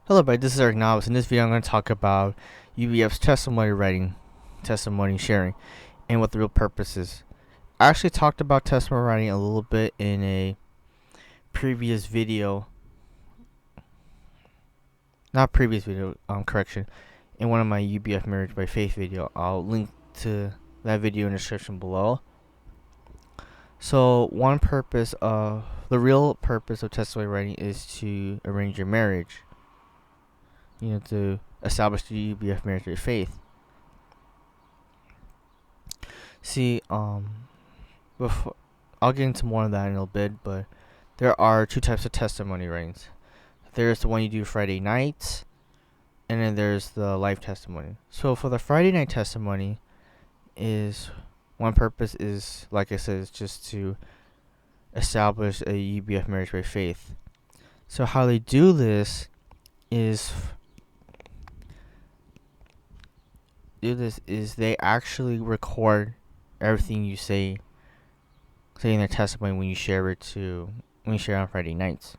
Hello, everybody. This is Eric Novice. In this video, I'm going to talk about UBF's testimony writing, testimony sharing, and what the real purpose is. I actually talked about testimony writing a little bit in a previous video. Not previous video, correction. In one of my UBF Marriage by Faith video. I'll link to that video in the description below. So, the real purpose of testimony writing is to arrange your marriage. To establish the UBF marriage by faith. See, before I'll get into more of that in a little bit, but there are two types of testimony writings. There's the one you do Friday nights, and then there's the live testimony. So for the Friday night testimony, one purpose is, like I said, is just to establish a UBF marriage by faith. So how they do this is they actually record everything you say in their testimony when you share it on Friday nights.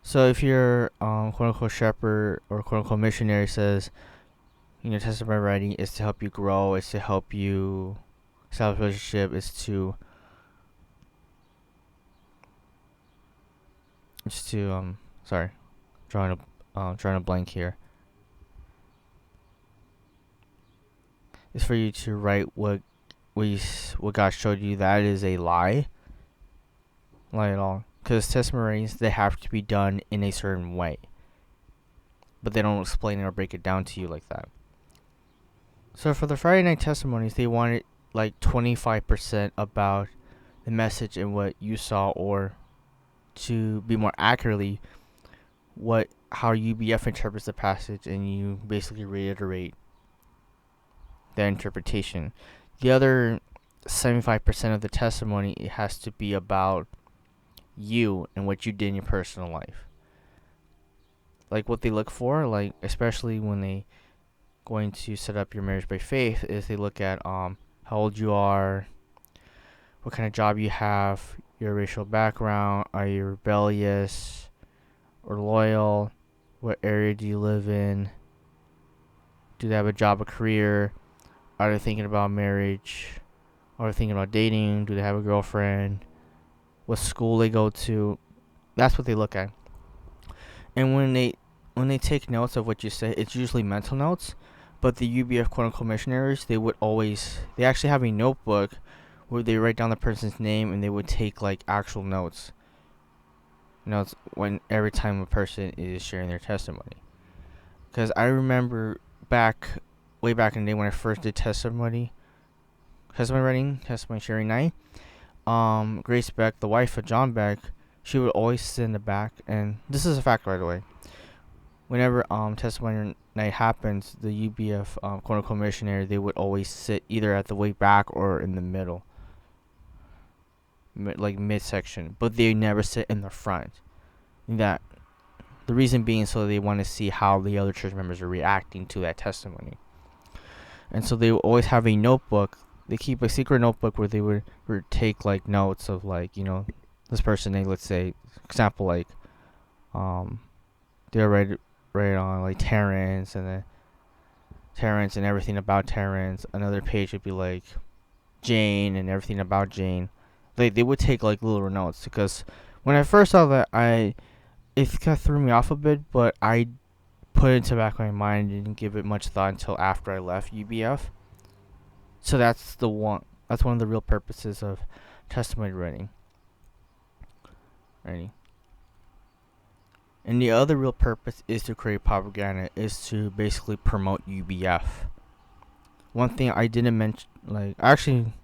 So if your quote unquote shepherd or quote unquote missionary says, testimony writing is to help you grow, it's to help you establish a relationship, drawing a blank here. Is for you to write what God showed you. That is a lie at all. Because testimonies, they have to be done in a certain way, but they don't explain it or break it down to you like that. So for the Friday night testimonies, they wanted like 25% about the message and what you saw, or to be more accurately, how UBF interprets the passage, and you basically reiterate that interpretation. The other 75% of the testimony, it has to be about you and what you did in your personal life. Like what they look for, like especially when they going to set up your marriage by faith, is they look at how old you are, what kind of job you have, your racial background, are you rebellious or loyal, what area do you live in, do they have a job, a career, are they thinking about marriage, are they thinking about dating, do they have a girlfriend, what school they go to. That's what they look at. And when they take notes of what you say, it's usually mental notes. But the UBF quote unquote missionaries, they actually have a notebook where they write down the person's name, and they would take like actual notes every time a person is sharing their testimony. Because I remember way back in the day when I first did testimony writing, testimony sharing night, Grace Beck, the wife of John Beck, she would always sit in the back, and this is a fact, by the way. Whenever testimony night happens, the UBF quote unquote missionary, they would always sit either at the way back or in the middle, like midsection, but they never sit in the front. The reason being, so they want to see how the other church members are reacting to that testimony. And so they will always have a notebook. They keep a secret notebook where they would take like notes of this person name. Let's say, example, they'll write on like Terrence, and then Terrence and everything about Terrence. Another page would be like Jane and everything about Jane. They would take like little notes, because when I first saw that, it kind of threw me off a bit, but I put it into the back of my mind and didn't give it much thought until after I left UBF. So that's one of the real purposes of testimony writing. And the other real purpose is to create propaganda, is to basically promote UBF. One thing I didn't mention, I actually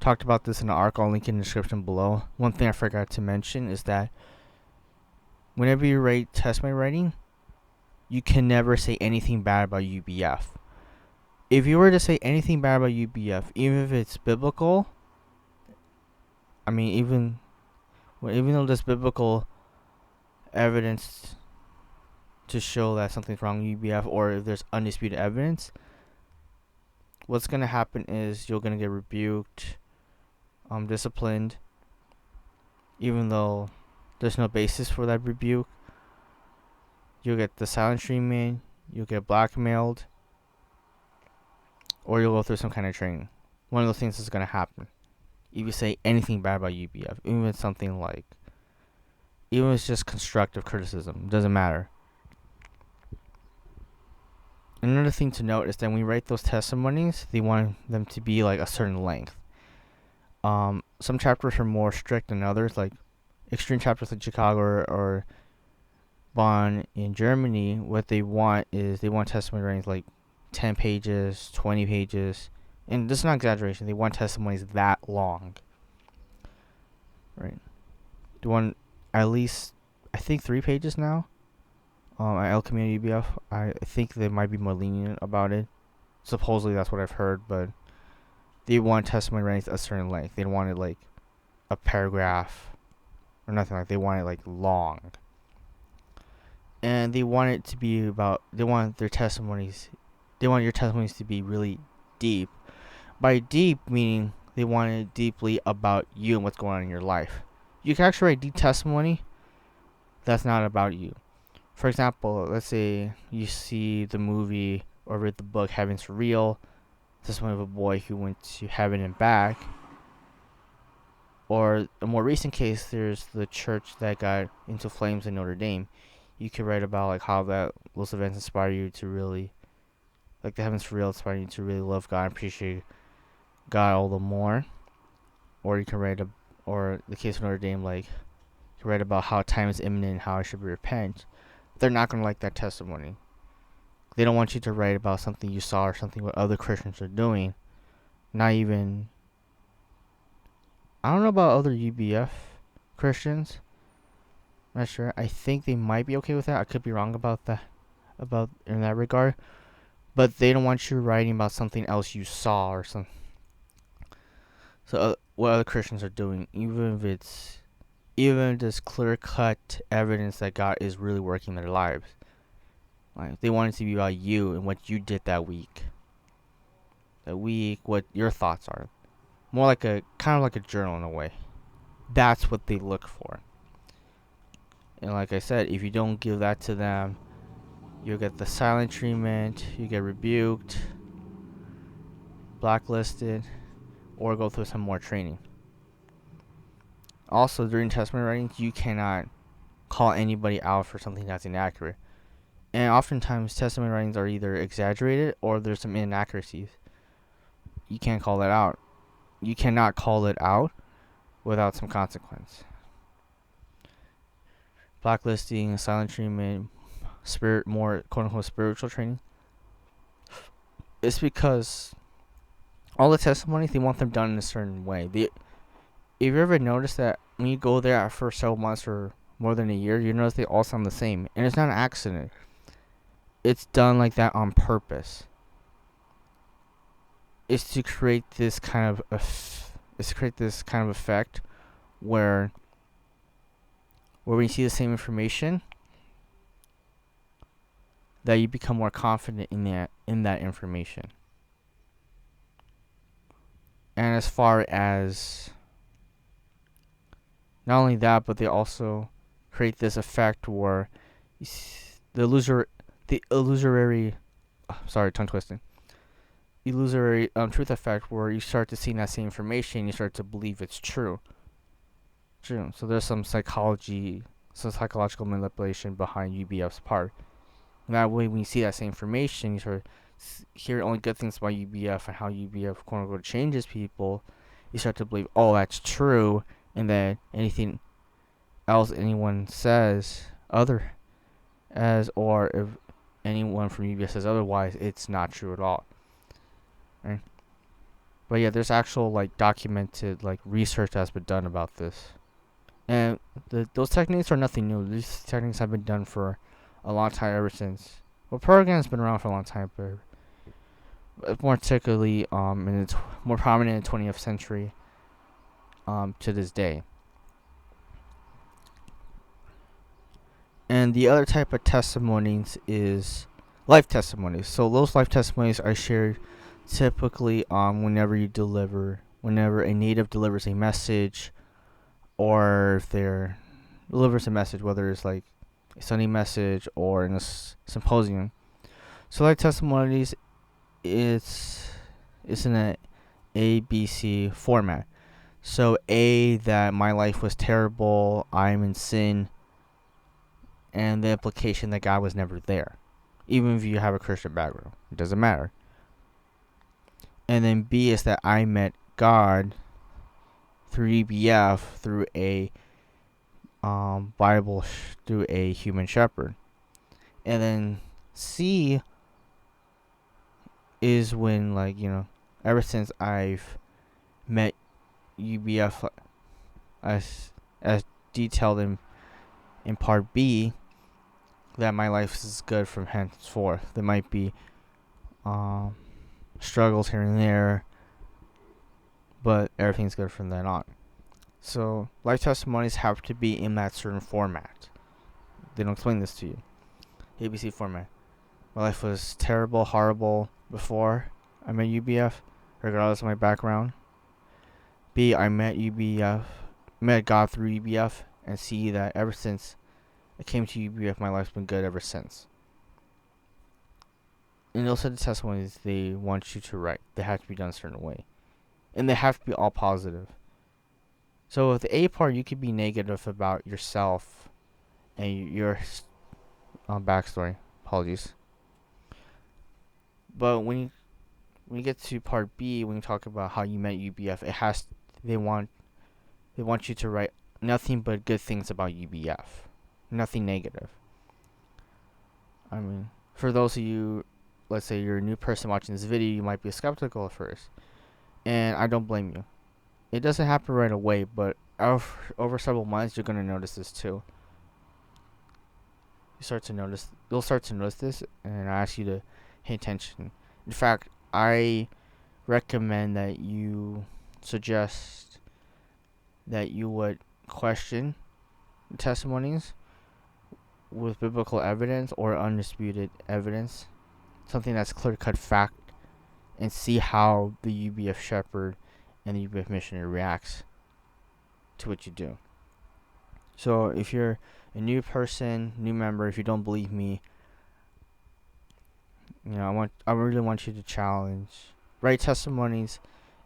talked about this in an article, I'll link in the description below. One thing I forgot to mention is that whenever you write testimony writing, you can never say anything bad about UBF. If you were to say anything bad about UBF, even if it's biblical, even though there's biblical evidence to show that something's wrong with UBF, or if there's undisputed evidence, what's going to happen is you're going to get rebuked, disciplined, even though there's no basis for that rebuke. you'll get the silent treatment, you'll get blackmailed, or you'll go through some kind of training. One of those things is going to happen. If you say anything bad about UBF, even if it's something like, even if it's just constructive criticism, doesn't matter. Another thing to note is that when we write those testimonies, they want them to be like a certain length. Some chapters are more strict than others, like extreme chapters like Chicago or Bonn in Germany. What they want is they want testimony writings like 10 pages, 20 pages, and this is not exaggeration. They want testimonies that long, right? They want at least, I think, 3 pages now. At El Community UBF, I think they might be more lenient about it. Supposedly that's what I've heard, but they want testimony writings a certain length. They don't want it like a paragraph or nothing like. They want it like long, and they want it to be about. They want their testimonies. They want your testimonies to be really deep. By deep meaning they want it deeply about you and what's going on in your life. You can actually write deep testimony that's not about you. For example, let's say you see the movie or read the book Heaven's Real. This is one of a boy who went to heaven and back. Or a more recent case, there's the church that got into flames in Notre Dame. You could write about like how those events inspire you to really, like the Heaven's Real inspire you to really love God and appreciate God all the more. Or you can write or the case of Notre Dame, like you write about how time is imminent and how I should repent. They're not going to like that testimony. They don't want you to write about something you saw or something what other Christians are doing. Not even, I don't know about other UBF Christians. I'm not sure. I think they might be okay with that. I could be wrong about that, in that regard. But they don't want you writing about something else you saw or something. So what other Christians are doing, even if there's clear-cut evidence that God is really working in their lives. Like they want it to be about you and what you did that week. What your thoughts are. More like kind of like a journal in a way. That's what they look for. And like I said, if you don't give that to them, you'll get the silent treatment, you get rebuked, blacklisted, or go through some more training. Also, during testimony writings, you cannot call anybody out for something that's inaccurate. And oftentimes, testimony writings are either exaggerated or there's some inaccuracies. You can't call that out. You cannot call it out without some consequence. Blacklisting, silent treatment, more quote-unquote spiritual training. It's because all the testimonies, they want them done in a certain way. If you ever notice that when you go there for several months or more than a year, you notice they all sound the same. And it's not an accident. It's done like that on purpose. It's to create this kind of effect where when you see the same information, that you become more confident in that information. And as far as not only that, but they also create this effect where the illusory truth effect, where you start to see that same information, you start to believe it's true. So there's some psychological manipulation behind UBF's part. And that way, when you see that same information, you start hear only good things about UBF and how UBF quote unquote changes people. You start to believe, oh, that's true, and then anything else anyone says or if anyone from UBF says otherwise, it's not true at all. Right? But yeah, there's actual documented research that's been done about this, and those techniques are nothing new. These techniques have been done for a long time, ever since. Well, propaganda has been around for a long time, but more particularly and it's more prominent in the 20th century to this day. And the other type of testimonies is life testimonies. So those life testimonies are shared typically whenever a native delivers a message, or if delivers a message, whether it's a Sunday message, or in a symposium. So life testimonies, it's in a ABC format. So A, that my life was terrible, I'm in sin, and the implication that God was never there. Even if you have a Christian background, it doesn't matter. And then B is that I met God through UBF, through a Bible, through a human shepherd. And then C is when, like, ever since I've met UBF, as detailed in part B, that my life is good from henceforth. There might be struggles here and there, but everything's good from then on. So life testimonies have to be in that certain format. They don't explain this to you. ABC format. My life was terrible, horrible before I met UBF, regardless of my background. B, I met God through UBF, and C, that ever since I came to UBF, my life's been good ever since. And those are the testimonies they want you to write. They have to be done a certain way. And they have to be all positive. So with the A part, you could be negative about yourself and your backstory. Apologies. But when you get to part B, when you talk about how you met UBF, they want you to write nothing but good things about UBF. Nothing negative. I mean, for those of you, let's say you're a new person watching this video, you might be skeptical at first. And I don't blame you. It doesn't happen right away, but over several months, you're going to notice this too. You'll start to notice this, and I ask you to pay attention. In fact, I recommend that you suggest that you would question the testimonies with biblical evidence or undisputed evidence, something that's clear-cut fact, and see how the UBF shepherd and the UBF missionary reacts to what you do. So if you're a new person, new member, if you don't believe me, I really want you to write testimonies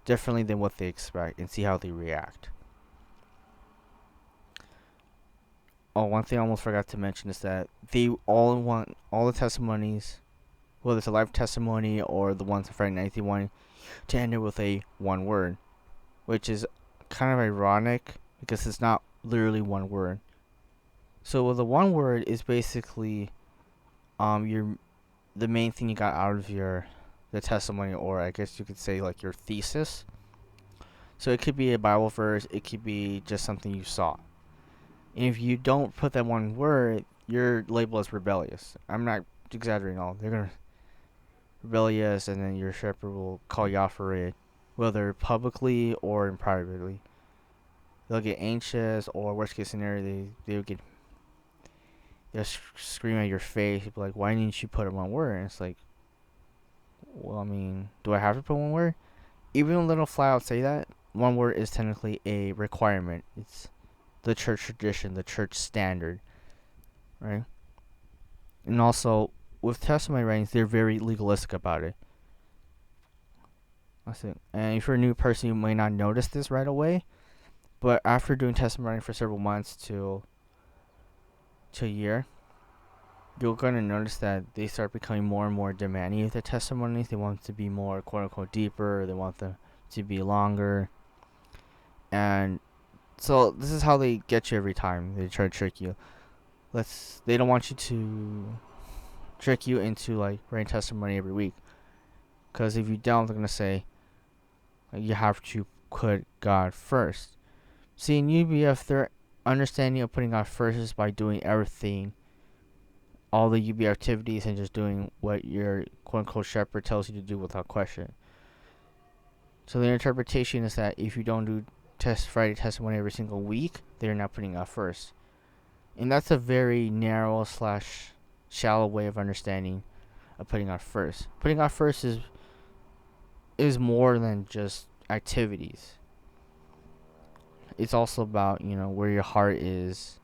differently than what they expect and see how they react. Oh, one thing I almost forgot to mention is that they all want all the testimonies, whether it's a live testimony or the ones on Friday night, they want to end it with a one word, which is kind of ironic because it's not literally one word. So the one word is basically the main thing you got out of the testimony, or I guess you could say like your thesis. So it could be a Bible verse, it could be just something you saw. And if you don't put that one word, you're labeled as rebellious. I'm not exaggerating at all. They're gonna rebellious, and then your shepherd will call you out for it, whether publicly or in privately. They'll get anxious, or worst case scenario, they'll scream at your face. You'll be like, "Why didn't you put one word?" And it's like, well, I mean, do I have to put one word? Even though they don't flat out say that, one word is technically a requirement. It's the church tradition, the church standard, right? And also, with testimony writings, they're very legalistic about it. That's it. And if you're a new person, you may not notice this right away, but after doing testimony writing for several months to a year, you're going to notice that they start becoming more and more demanding of their testimonies. They want to be more, quote-unquote, deeper. They want them to be longer. And so this is how they get you every time. They try to trick you. They don't want you to trick you into like writing testimony every week, because if you don't, they're gonna say you have to put God first. See, in UBF, their understanding of putting God first is by doing everything, all the UBF activities, and just doing what your quote-unquote shepherd tells you to do without question. So their interpretation is that if you don't do Friday testimony every single week, they're not putting God first. And that's a very narrow / shallow way of understanding of putting God first. Putting God first is more than just activities. It's also about, where your heart is.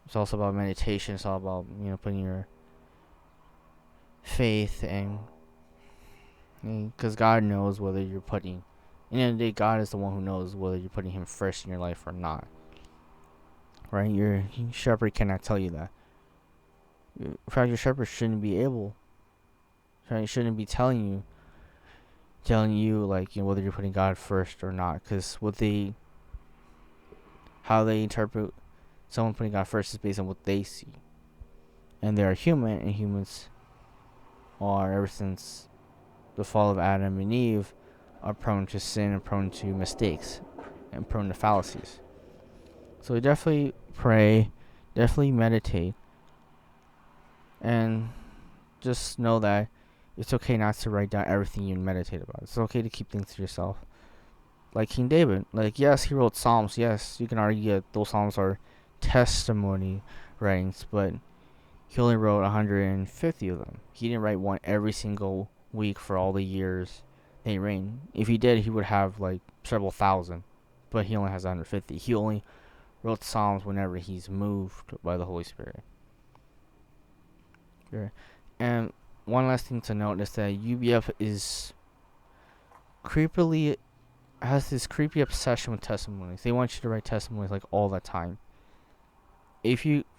It's also about meditation. It's all about, putting your faith and because God knows whether you're putting. At the end of the day, God is the one who knows whether you're putting Him first in your life or not. Right? Your shepherd cannot tell you that. In fact, your shepherd shouldn't be able. Right? Shouldn't be telling you like whether you're putting God first or not. Because how they interpret someone putting God first is based on what they see, and they are human, and humans are, ever since the fall of Adam and Eve, are prone to sin and prone to mistakes and prone to fallacies. So definitely pray, definitely meditate, and just know that it's okay not to write down everything you meditate about. It's okay to keep things to yourself. Like King David, yes, he wrote Psalms. Yes, you can argue that those Psalms are testimony writings, but he only wrote 150 of them. He didn't write one every single week for all the years they reigned. If he did, he would have like several thousand, but he only has 150. He only wrote Psalms whenever he's moved by the Holy Spirit. Okay. And one last thing to note is that UBF has this creepy obsession with testimonies. They want you to write testimonies like all the time.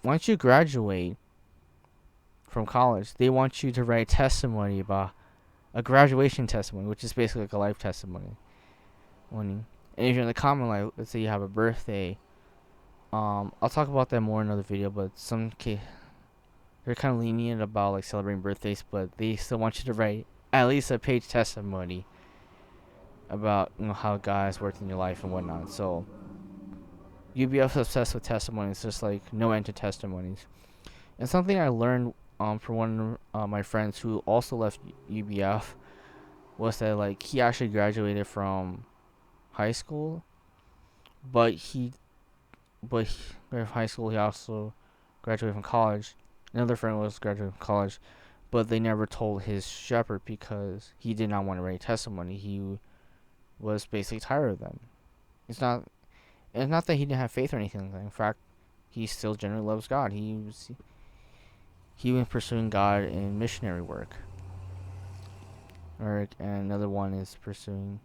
Once you graduate from college, they want you to write a testimony about a graduation testimony, which is basically like a life testimony. And if you're in the common life, let's say you have a birthday, I'll talk about that more in another video, but they're kind of lenient about like celebrating birthdays, but they still want you to write at least a page testimony about how God has worked in your life and whatnot. So UBF is obsessed with testimonies, just like no end to testimonies. And something I learned from one of my friends who also left UBF was that like he actually graduated from high school, but high school he also graduated from college. Another friend was graduating from college, but they never told his shepherd because he did not want to write testimony. He was basically tired of them. It's not that he didn't have faith or anything. In fact, he still generally loves God. He was pursuing God in missionary work. And another one is pursuing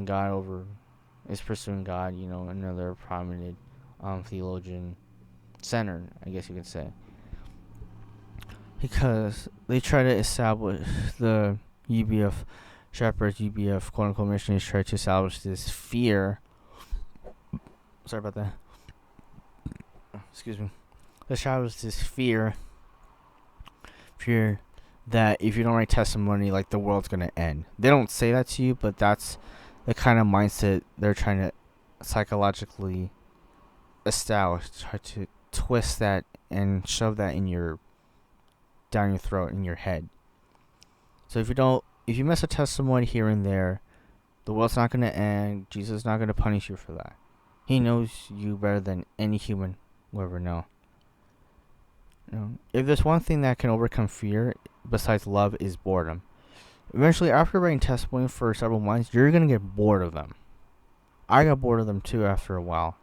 God, another prominent theologian center, I guess you could say. Because they try to establish the UBF shepherds, UBF quote unquote missionaries try to establish this fear. Sorry about that. Excuse me. They establish this fear that if you don't write testimony, like the world's gonna end. They don't say that to you, but that's the kind of mindset they're trying to psychologically establish. Try to twist that and shove that down your throat, in your head. So if you miss a testimony here and there, the world's not gonna end. Jesus is not gonna punish you for that. He knows you better than any human will ever know. If there's one thing that can overcome fear besides love, is boredom. Eventually, after writing testimony for several months, you're gonna get bored of them. I got bored of them too after a while.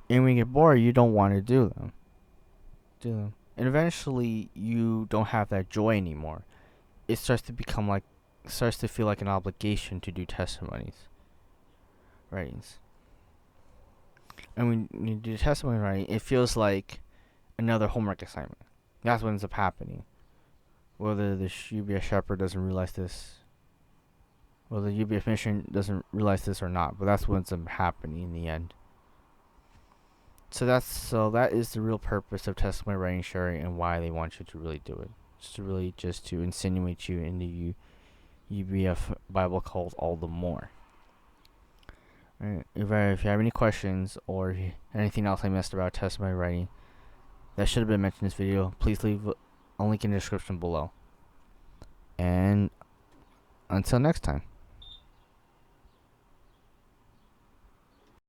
And when you get bored, you don't want to do them. And eventually, you don't have that joy anymore. It starts to feel like an obligation to do testimonies writings. And when you do testimony writing, it feels like another homework assignment. That's what ends up happening. Whether the UBF shepherd doesn't realize this, whether the UBF mission doesn't realize this or not, but that's what ends up happening in the end. So that is the real purpose of testimony writing, sharing, and why they want you to really do it. Just to insinuate you into UBF Bible cult all the more. Right. If you have any questions or anything else I missed about testimony writing that should have been mentioned in this video, please leave a link in the description below. And until next time.